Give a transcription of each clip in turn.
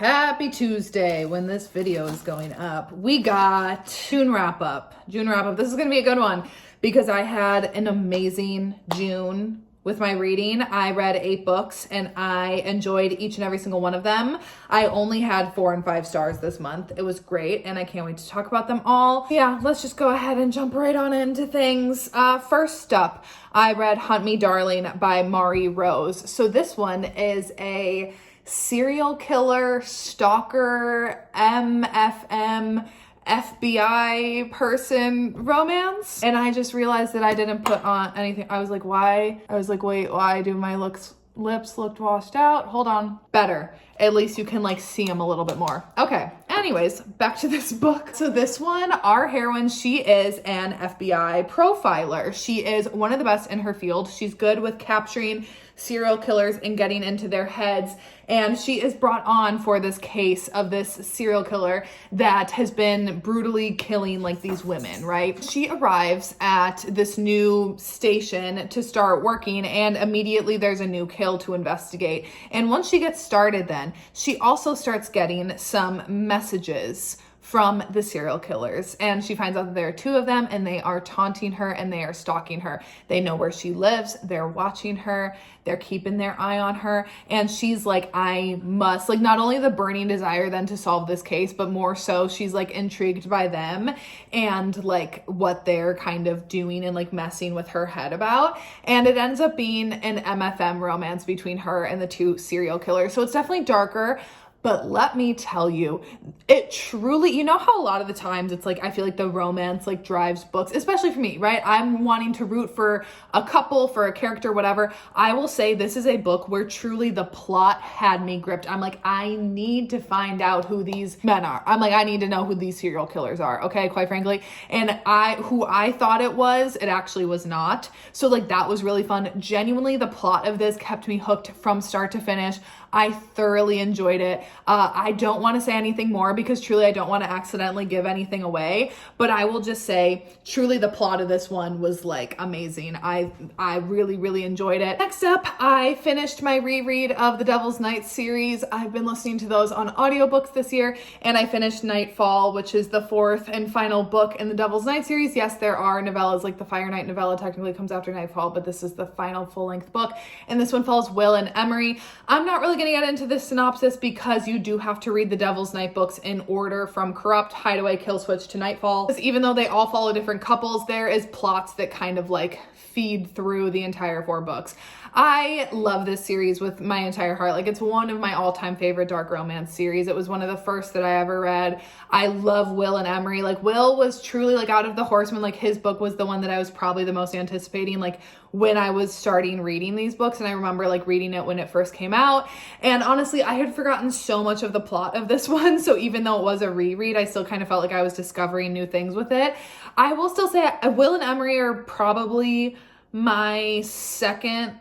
Happy Tuesday when this video is going up. We got June wrap up. This is going to be a good one because I had an amazing June with my reading. I read 8 books and I enjoyed each and every single one of them. I only had 4 and 5 stars this month. It was great and I can't wait to talk about them all. Yeah, let's just go ahead and jump right on into things. First up, I read Hunt Me Darling by Mari Rose. So this one is a serial killer, stalker, MFM, FBI person romance. And I just realized that I didn't put on anything. I was like, why? I was like, wait, why do my lips looked washed out? Hold on. Better. At least you can like see them a little bit more. Okay. Anyways, back to this book. So this one, our heroine, she is an FBI profiler. She is one of the best in her field. She's good with capturing serial killers and getting into their heads. And she is brought on for this case of this serial killer that has been brutally killing like these women, right? She arrives at this new station to start working and immediately there's a new kill to investigate. And once she gets started then, she also starts getting some messages from the serial killers. And she finds out that there are 2 of them and they are taunting her and they are stalking her. They know where she lives. They're watching her. They're keeping their eye on her. And she's like, I must, like, not only the burning desire then to solve this case, but more so she's like intrigued by them and like what they're kind of doing and like messing with her head about. And it ends up being an MFM romance between her and the 2 serial killers. So it's definitely darker. But let me tell you, it truly, you know how a lot of the times it's like, I feel like the romance like drives books, especially for me, right? I'm wanting to root for a couple, for a character, whatever. I will say this is a book where truly the plot had me gripped. I'm like, I need to find out who these men are. I'm like, I need to know who these serial killers are. Okay. Quite frankly. And who I thought it actually was not. So like, that was really fun. Genuinely, the plot of this kept me hooked from start to finish. I thoroughly enjoyed it. I don't want to say anything more because truly I don't want to accidentally give anything away, but I will just say truly the plot of this one was like amazing. I really, really enjoyed it. Next up, I finished my reread of the Devil's Night series. I've been listening to those on audiobooks this year, and I finished Nightfall, which is the 4th and final book in the Devil's Night series. Yes, there are novellas, like the Fire Night novella technically comes after Nightfall, but this is the final full-length book, and this one follows Will and Emery. I'm not really going to get into this synopsis because you do have to read the Devil's Night books in order from Corrupt, Hideaway, Killswitch to Nightfall. Because even though they all follow different couples, there is plots that kind of like feed through the entire 4 books. I love this series with my entire heart. Like, it's one of my all-time favorite dark romance series. It was one of the first that I ever read. I love Will and Emery. Like, Will was truly, like, out of the Horsemen, like, his book was the one that I was probably the most anticipating, like, when I was starting reading these books. And I remember, like, reading it when it first came out. And honestly, I had forgotten so much of the plot of this one. So even though it was a reread, I still kind of felt like I was discovering new things with it. I will still say Will and Emery are probably my second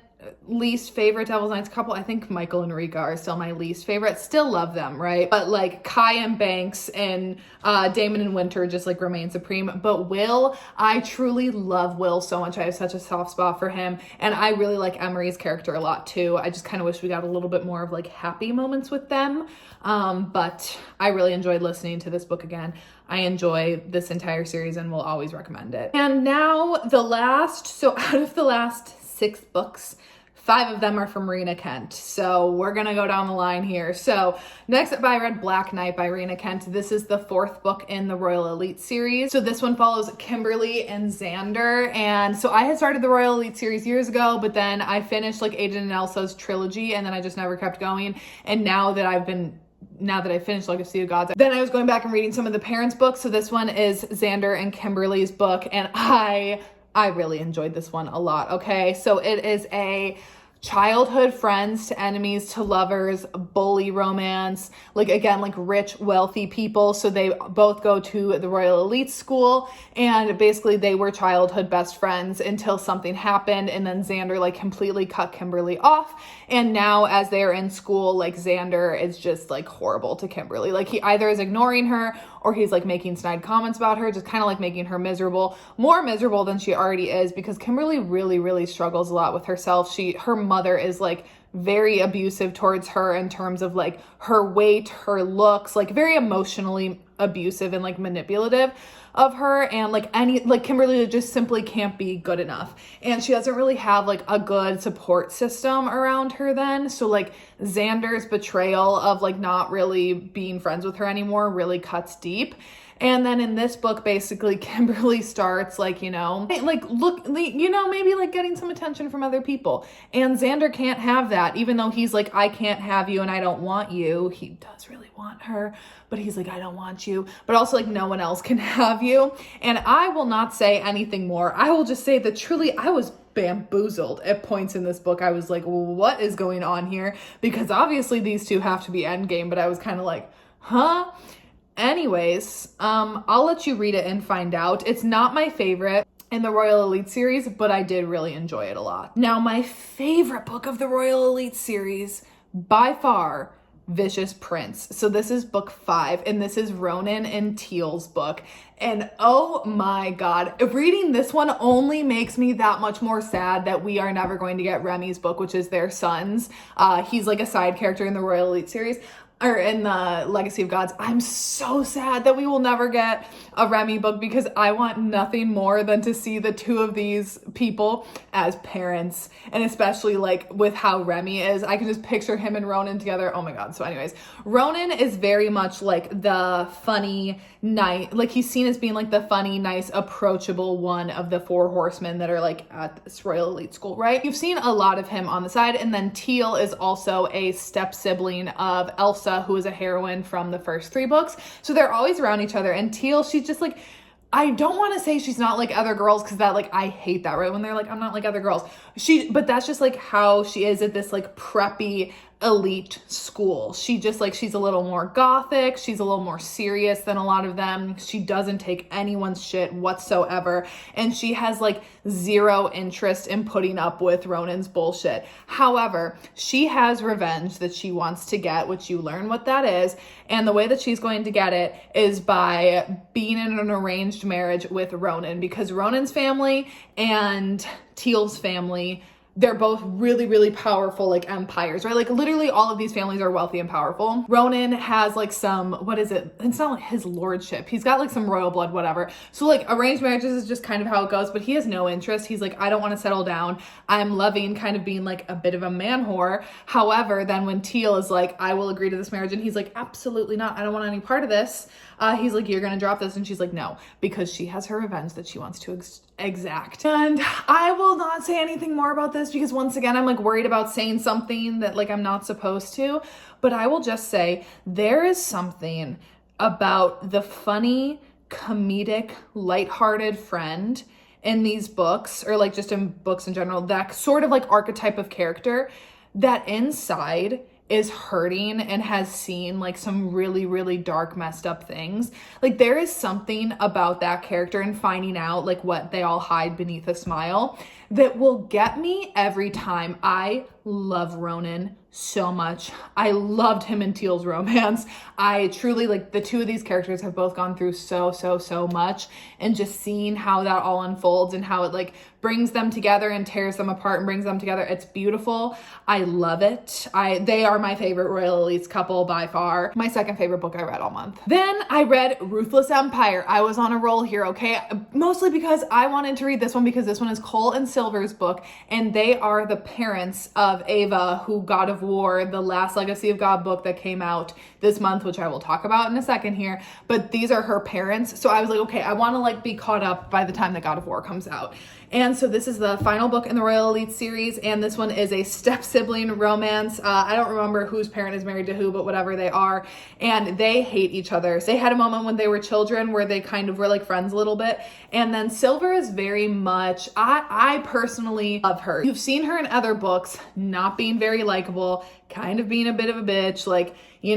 least favorite Devil's Nights couple. I think Michael and Rika are still my least favorite. Still love them, right? But like Kai and Banks and Damon and Winter just like remain supreme. But Will, I truly love Will so much. I have such a soft spot for him. And I really like Emery's character a lot too. I just kind of wish we got a little bit more of like happy moments with them. But I really enjoyed listening to this book again. I enjoy this entire series and will always recommend it. And now so out of the last 6 books, 5 of them are from Rena Kent. So we're going to go down the line here. So next up, I read Black Knight by Rena Kent. This is the 4th book in the Royal Elite series. So this one follows Kimberly and Xander. And so I had started the Royal Elite series years ago, but then I finished like Aiden and Elsa's trilogy and then I just never kept going. And now that I finished Legacy of Gods, then I was going back and reading some of the parents' books. So this one is Xander and Kimberly's book. And I really enjoyed this one a lot. Okay. So it is a childhood friends to enemies to lovers, bully romance, like again, like rich, wealthy people. So they both go to the Royal Elite School and basically they were childhood best friends until something happened. And then Xander like completely cut Kimberly off. And now as they're in school, like Xander is just like horrible to Kimberly. Like he either is ignoring her or he's like making snide comments about her, just kind of like making her miserable, more miserable than she already is, because Kimberly really, really struggles a lot with herself. Her mother is like very abusive towards her in terms of like her weight, her looks, like very emotionally abusive and like manipulative of her, and like Kimberly just simply can't be good enough, and she doesn't really have like a good support system around her then. So like Xander's betrayal of like not really being friends with her anymore really cuts deep. And then in this book, basically, Kimberly starts like, maybe like getting some attention from other people. And Xander can't have that, even though he's like, I can't have you and I don't want you. He does really want her, but he's like, I don't want you. But also like no one else can have you. And I will not say anything more. I will just say that truly I was bamboozled at points in this book. I was like, what is going on here? Because obviously these two have to be endgame, but I was kind of like, huh? Anyways, I'll let you read it and find out. It's not my favorite in the Royal Elite series, but I did really enjoy it a lot. Now, my favorite book of the Royal Elite series, by far, Vicious Prince. So this is book 5, and this is Ronan and Teal's book. And oh my God, reading this one only makes me that much more sad that we are never going to get Remy's book, which is their son's. He's like a side character in the Royal Elite series, or in the Legacy of Gods. I'm so sad that we will never get a Remy book, because I want nothing more than to see the two of these people as parents, and especially like with how Remy is. I can just picture him and Ronan together. Oh my God. So anyways, Ronan is very much like the funny, nice, like he's seen as being like the funny, nice, approachable one of the 4 horsemen that are like at this Royal Elite school, right? You've seen a lot of him on the side. And then Teal is also a step sibling of Elsa, who is a heroine from the first 3 books. So they're always around each other. And Teal, she's just like, I don't want to say she's not like other girls, because that like, I hate that, right? When they're like, I'm not like other girls. But that's just like how she is at this like preppy elite school. She's a little more gothic. She's a little more serious than a lot of them. She doesn't take anyone's shit whatsoever. And she has like 0 interest in putting up with Ronan's bullshit. However, she has revenge that she wants to get, which you learn what that is. And the way that she's going to get it is by being in an arranged marriage with Ronan, because Ronan's family and Teal's family, they're both really, really powerful, like empires, right? Like literally all of these families are wealthy and powerful. Ronan has like some, what is it? It's not like his lordship. He's got like some royal blood, whatever. So like arranged marriages is just kind of how it goes, but he has no interest. He's like, I don't want to settle down. I'm loving kind of being like a bit of a man whore. However, then when Teal is like, I will agree to this marriage, and he's like, absolutely not. I don't want any part of this. He's like, you're going to drop this. And she's like, no, because she has her revenge that she wants to exact. And I will not say anything more about this, because once again, I'm like worried about saying something that like I'm not supposed to, but I will just say there is something about the funny, comedic, lighthearted friend in these books, or like just in books in general, that sort of like archetype of character that inside is hurting and has seen like some really, really dark, messed up things. Like there is something about that character and finding out like what they all hide beneath a smile that will get me every time. I love Ronan so much. I loved him in Teal's romance. I truly, like, the two of these characters have both gone through so much, and just seeing how that all unfolds and how it like brings them together and tears them apart and brings them together. It's beautiful. I love it. They are my favorite Royal Elites couple by far. My second favorite book I read all month. Then I read Ruthless Empire. I was on a roll here, okay? Mostly because I wanted to read this one, because this one is Cole and Silver's book, and they are the parents of Ava, who God of War, the last Legacy of God book that came out this month, which I will talk about in a second here, but these are her parents. So I was like, okay, I want to like be caught up by the time that God of War comes out. And so this is the final book in the Royal Elite series, and this one is a step-sibling romance. I don't remember whose parent is married to who, but whatever they are, and they hate each other. They had a moment when they were children where they kind of were like friends a little bit, and then Silver is very much, I personally love her. You've seen her in other books, not being very likable, kind of being a bit of a bitch, like, she's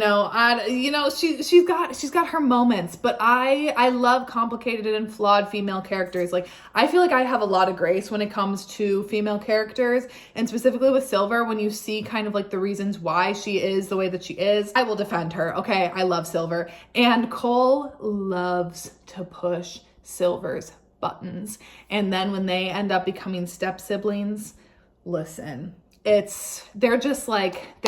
got her moments, but I love complicated and flawed female characters. Like, I feel like I have a lot of grace when it comes to female characters, and specifically with Silver, when you see kind of like the reasons why she is the way that she is, I will defend her. Okay, I love Silver, and Cole loves to push Silver's buttons, and then when they end up becoming step siblings, listen, they're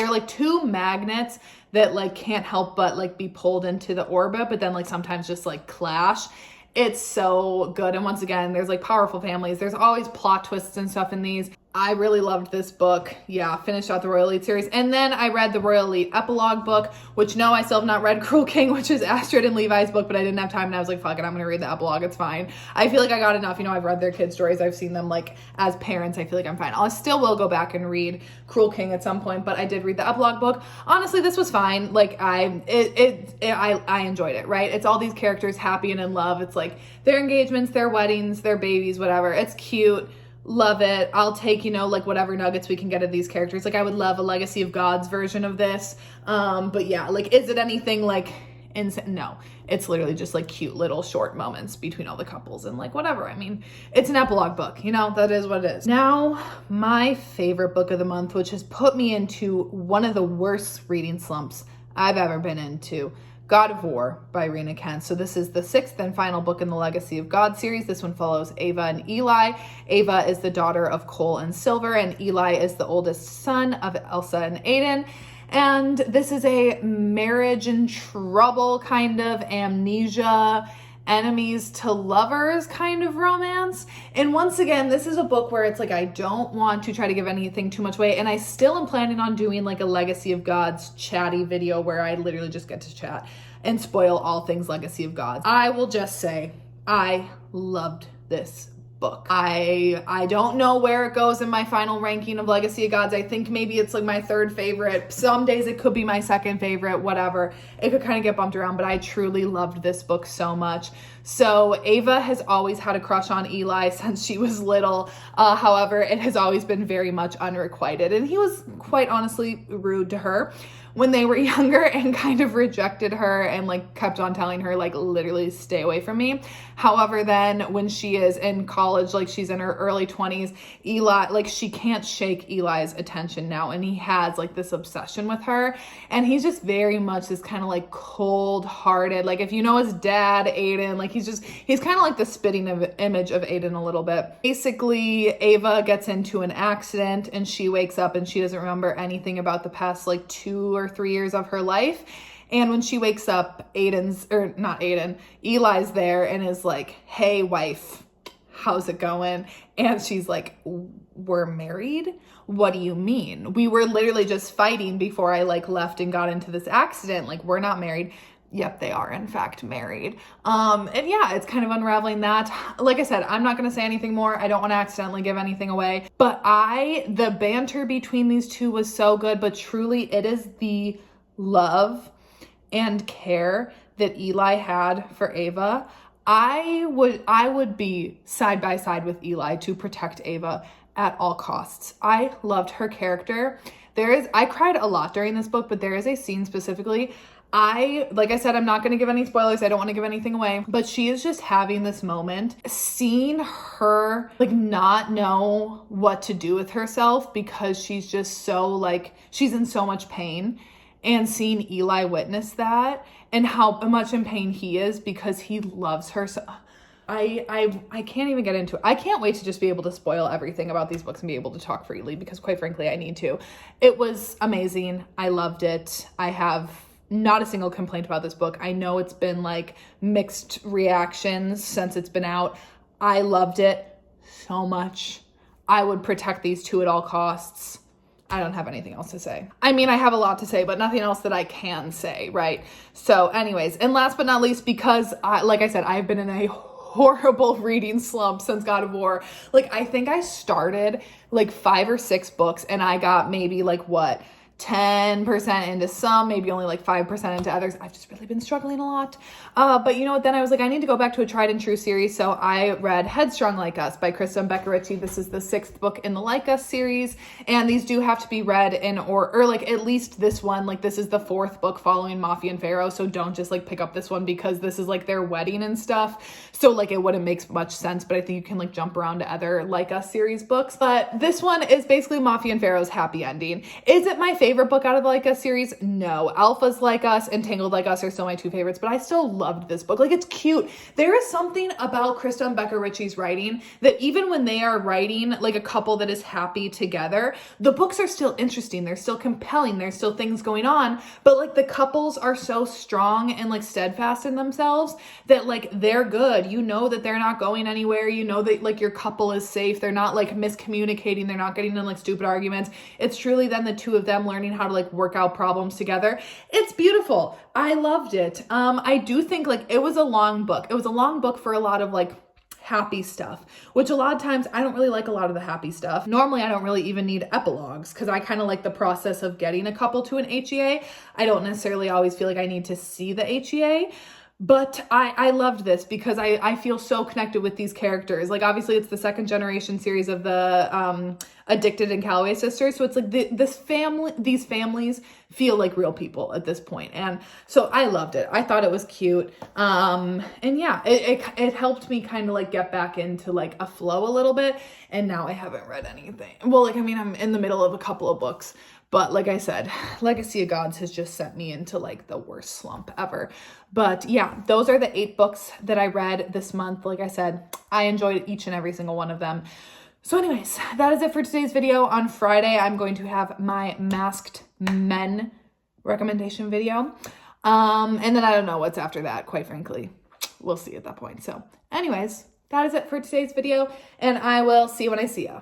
like two magnets that like can't help but like be pulled into the orbit, but then like sometimes just like clash. It's so good. And once again, there's like powerful families. There's always plot twists and stuff in these. I really loved this book. Yeah, finished out the Royal Elite series. And then I read the Royal Elite epilogue book, which no, I still have not read Cruel King, which is Astrid and Levi's book, but I didn't have time and I was like, fuck it, I'm gonna read the epilogue. It's fine. I feel like I got enough. You know, I've read their kid stories. I've seen them like as parents. I feel like I'm fine. I still will go back and read Cruel King at some point, but I did read the epilogue book. Honestly, this was fine. Like I enjoyed it, right? It's all these characters happy and in love. It's like their engagements, their weddings, their babies, whatever. It's cute. Love it. I'll take, you know, like whatever nuggets we can get of these characters. Like I would love a Legacy of Gods version of this. But yeah, like, is it anything like insane? No, it's literally just like cute little short moments between all the couples and like whatever. I mean, it's an epilogue book, you know, that is what it is. Now, my favorite book of the month, which has put me into one of the worst reading slumps I've ever been into. God of War by Rena Kent. So this is the 6th and final book in the Legacy of God series. This one follows Ava and Eli. Ava is the daughter of Cole and Silver, and Eli is the oldest son of Elsa and Aiden. And this is a marriage in trouble kind of amnesia, enemies to lovers kind of romance. And once again, this is a book where it's like, I don't want to try to give anything too much away. And I still am planning on doing like a Legacy of Gods chatty video where I literally just get to chat and spoil all things Legacy of Gods. I will just say, I loved this book. I don't know where it goes in my final ranking of Legacy of Gods. I think maybe it's like my 3rd favorite. Some days it could be my 2nd favorite, whatever. It could kind of get bumped around, but I truly loved this book so much. So Ava has always had a crush on Eli since she was little. However, it has always been very much unrequited. And he was quite honestly rude to her when they were younger and kind of rejected her and like kept on telling her like literally stay away from me. However, then when she is in college, like she's in her early 20s, Eli, like she can't shake Eli's attention now. And he has like this obsession with her. And he's just very much this kind of like cold hearted, like if you know his dad, Aiden, like he's kind of like the spitting image of Aiden a little bit. Basically, Ava gets into an accident and she wakes up and she doesn't remember anything about the past like 2 or 3 years of her life. And when she wakes up, Eli's there and is like, hey wife, how's it going? And she's like, we're married? What do you mean? We were literally just fighting before I like left and got into this accident. Like we're not married. Yep, they are in fact married. And yeah, it's kind of unraveling that. Like I said, I'm not going to say anything more. I don't want to accidentally give anything away, but the banter between these two was so good, but truly it is the love and care that Eli had for Ava. I would be side by side with Eli to protect Ava at all costs. I loved her character. I cried a lot during this book, but there is a scene specifically. Like I said, I'm not going to give any spoilers. I don't want to give anything away, but she is just having this moment, seeing her like not know what to do with herself because she's just so like, she's in so much pain, and seeing Eli witness that and how much in pain he is because he loves her. So I can't even get into it. I can't wait to just be able to spoil everything about these books and be able to talk freely because quite frankly, I need to. It was amazing. I loved it. I have not a single complaint about this book. I know it's been like mixed reactions since it's been out. I loved it so much. I would protect these two at all costs. I don't have anything else to say. I mean, I have a lot to say, but nothing else that I can say, right? So anyways, and last but not least, because like I said, I've been in a horrible reading slump since God of War. Like I think I started like 5 or 6 books and I got maybe like 10% into some, maybe only like 5% into others. I've just really been struggling a lot. But you know what? Then I was like, I need to go back to a tried and true series. So I read Headstrong Like Us by Krista and Becca Ritchie. This is the 6th book in the Like Us series. And these do have to be read in or like at least this one, like this is the 4th book following Mafia and Pharaoh. So don't just like pick up this one because this is like their wedding and stuff. So like it wouldn't make much sense, but I think you can like jump around to other Like Us series books. But this one is basically Mafia and Pharaoh's happy ending. Is it my favorite favorite book out of like a series? No. Alphas Like Us and Tangled Like Us are still my two favorites, but I still loved this book. Like, it's cute. There is something about Krista and Becca Ritchie's writing that even when they are writing like a couple that is happy together, the books are still interesting. They're still compelling. There's still things going on, but like the couples are so strong and like steadfast in themselves that like they're good. You know that they're not going anywhere. You know that like your couple is safe. They're not like miscommunicating. They're not getting in like stupid arguments. It's truly then the two of them learning how to like work out problems together. It's beautiful. I loved it. I do think like it was a long book. It was a long book for a lot of like happy stuff, which a lot of times I don't really like a lot of the happy stuff. Normally I don't really even need epilogues because I kind of like the process of getting a couple to an HEA. I don't necessarily always feel like I need to see the HEA. But I loved this because I feel so connected with these characters. Like, obviously it's the second generation series of the Addicted and Calloway sisters. So it's like these families feel like real people at this point. And so I loved it. I thought it was cute. And yeah, it helped me kind of like get back into like a flow a little bit. And now I haven't read anything. Well, like, I mean, I'm in the middle of a couple of books. But like I said, Legacy of Gods has just sent me into like the worst slump ever. But yeah, those are the 8 books that I read this month. Like I said, I enjoyed each and every single one of them. So anyways, that is it for today's video. On Friday, I'm going to have my Masked Men recommendation video. And then I don't know what's after that, quite frankly. We'll see at that point. So anyways, that is it for today's video. And I will see you when I see you.